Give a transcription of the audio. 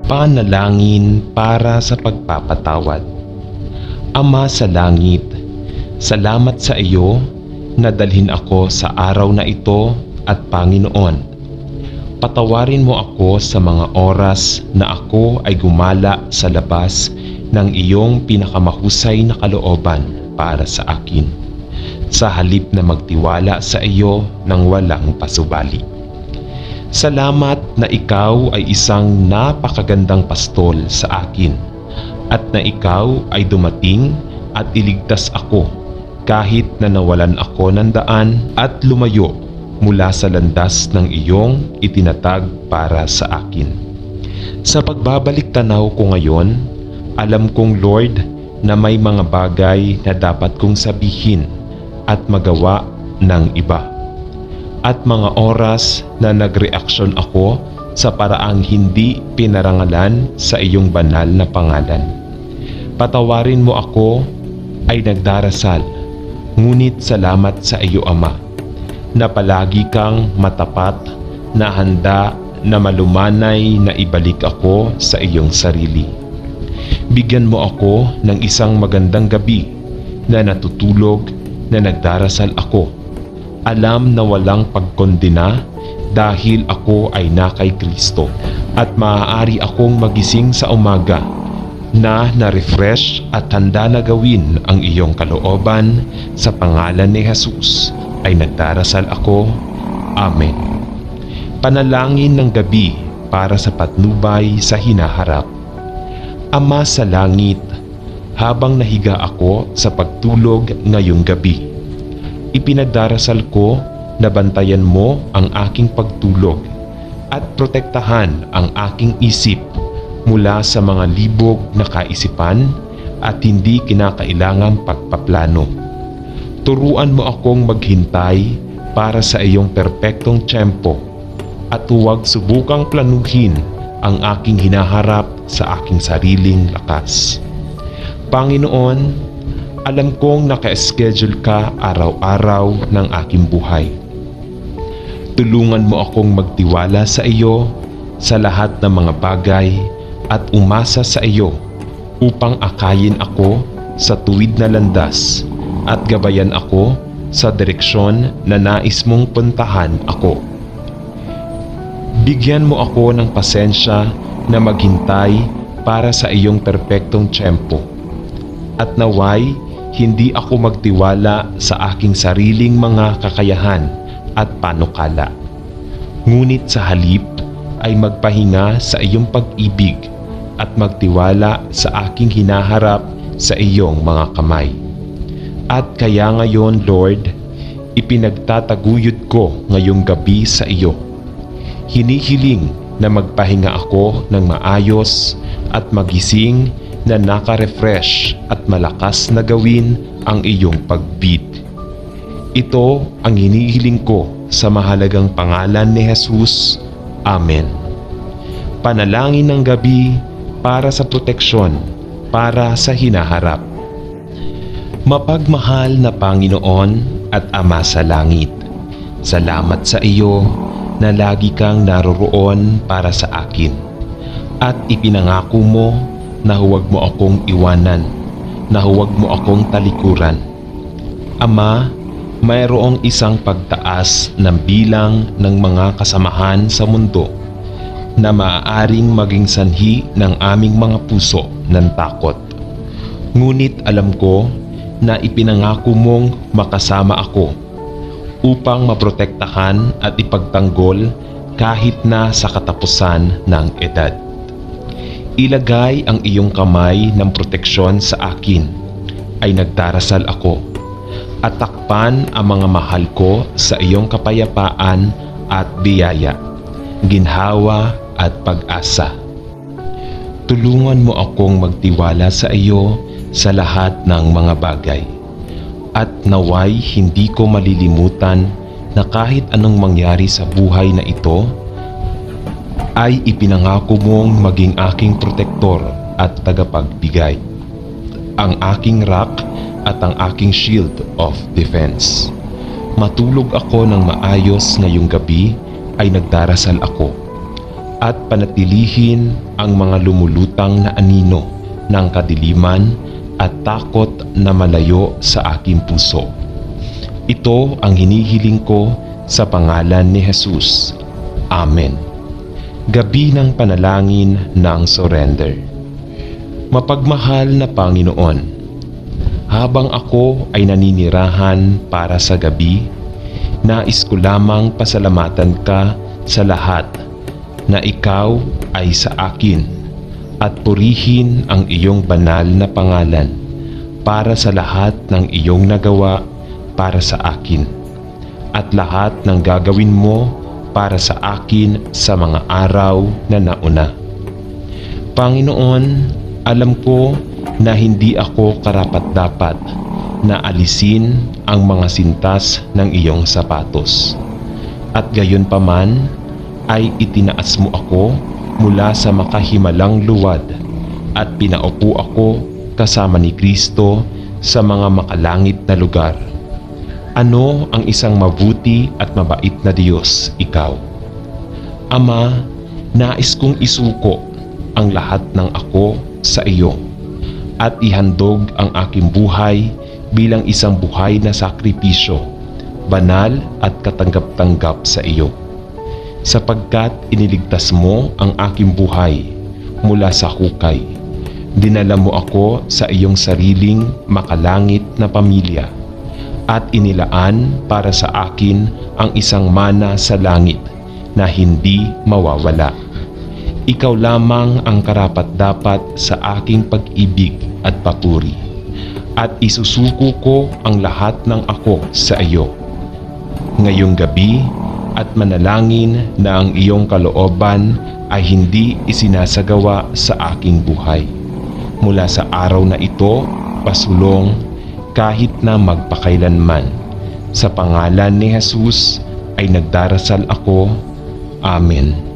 Panalangin para sa pagpapatawad. Ama sa langit, salamat sa iyo na dalhin ako sa araw na ito at Panginoon. Patawarin mo ako sa mga oras na ako ay gumala sa labas ng iyong pinakamahusay na kalooban para sa akin, sa halip na magtiwala sa iyo ng walang pasubali. Salamat na ikaw ay isang napakagandang pastol sa akin at na ikaw ay dumating at iligtas ako kahit na nawalan ako ng daan at lumayo mula sa landas ng iyong itinatag para sa akin. Sa pagbabalik tanaw ko ngayon, alam kong Lord na may mga bagay na dapat kong sabihin at magawa ng iba. At mga oras na nagreaksyon ako sa paraang hindi pinarangalan sa iyong banal na pangalan. Patawarin mo ako ay nagdarasal, ngunit salamat sa iyo Ama, na palagi kang matapat, na handa na malumanay na ibalik ako sa iyong sarili. Bigyan mo ako ng isang magandang gabi na natutulog na nagdarasal ako. Alam na walang pagkondena dahil ako ay na kay Kristo at maaari akong magising sa umaga na na-refresh at handa na gawin ang iyong kalooban. Sa pangalan ni Jesus ay nagdarasal ako. Amen. Panalangin ng gabi para sa patnubay sa hinaharap. Ama sa langit, habang nahiga ako sa pagtulog ngayong gabi, ipinagdarasal ko na bantayan mo ang aking pagtulog at protektahan ang aking isip mula sa mga libog na kaisipan at hindi kinakailangang pagpaplano. Turuan mo akong maghintay para sa iyong perpektong tiyempo at huwag subukang planuhin ang aking hinaharap sa aking sariling lakas. Panginoon, alam kong naka-schedule ka araw-araw ng aking buhay. Tulungan mo akong magtiwala sa iyo sa lahat ng mga bagay at umasa sa iyo upang akayin ako sa tuwid na landas at gabayan ako sa direksyon na nais mong puntahan ako. Bigyan mo ako ng pasensya na maghintay para sa iyong perpektong tiyempo at naway hindi ako magtiwala sa aking sariling mga kakayahan at panukala. Ngunit sa halip ay magpahinga sa iyong pag-ibig at magtiwala sa aking hinaharap sa iyong mga kamay. At kaya ngayon, Lord, ipinagtataguyod ko ngayong gabi sa iyo. Hinihiling na magpahinga ako ng maayos at magising na naka-refresh at malakas na gawin ang iyong pag-beat. Ito ang hinihiling ko sa mahalagang pangalan ni Jesus. Amen. Panalangin ng gabi para sa proteksyon, para sa hinaharap. Mapagmahal na Panginoon at Ama sa langit, salamat sa iyo na lagi kang naroroon para sa akin at ipinangako mo na huwag mo akong iwanan, na huwag mo akong talikuran. Ama, mayroong isang pagtaas ng bilang ng mga kasamahan sa mundo na maaaring maging sanhi ng aming mga puso ng takot. Ngunit alam ko na ipinangako mong makasama ako upang maprotektahan at ipagtanggol kahit na sa katapusan ng edad. Ilagay ang iyong kamay ng proteksyon sa akin, ay nagdarasal ako, at takpan ang mga mahal ko sa iyong kapayapaan at biyaya, ginhawa at pag-asa. Tulungan mo akong magtiwala sa iyo sa lahat ng mga bagay, at naway hindi ko malilimutan na kahit anong mangyari sa buhay na ito, ay ipinangako mong maging aking protektor at tagapagbigay, ang aking rock at ang aking shield of defense. Matulog ako ng maayos ngayong gabi ay nagdarasal ako, at panatilihin ang mga lumulutang na anino ng kadiliman at takot na malayo sa aking puso. Ito ang hinihiling ko sa pangalan ni Jesus. Amen. Gabi ng panalangin ng surrender. Mapagmahal na Panginoon, habang ako ay naninirahan para sa gabi, nais ko lamang pasalamatan ka sa lahat na ikaw ay sa akin at purihin ang iyong banal na pangalan para sa lahat ng iyong nagawa para sa akin at lahat ng gagawin mo para sa akin sa mga araw na nauna. Panginoon, alam ko na hindi ako karapat-dapat na alisin ang mga sintas ng iyong sapatos. At gayon pa man ay itinaas mo ako mula sa makahimalang luwad at pinaupo ako kasama ni Kristo sa mga makalangit na lugar. Ano ang isang mabuti at mabait na Diyos, ikaw? Ama, nais kong isuko ang lahat ng ako sa iyo at ihandog ang aking buhay bilang isang buhay na sakripisyo, banal at katanggap-tanggap sa iyo. Sapagkat iniligtas mo ang aking buhay mula sa hukay, dinala mo ako sa iyong sariling makalangit na pamilya at inilaan para sa akin ang isang mana sa langit na hindi mawawala. Ikaw lamang ang karapat-dapat sa aking pag-ibig at papuri, at isusuko ko ang lahat ng ako sa iyo. Ngayong gabi at manalangin na ang iyong kalooban ay hindi isinasagawa sa aking buhay. Mula sa araw na ito, pasulong kahit na magpakailanman. Sa pangalan ni Jesus ay nagdarasal ako. Amen.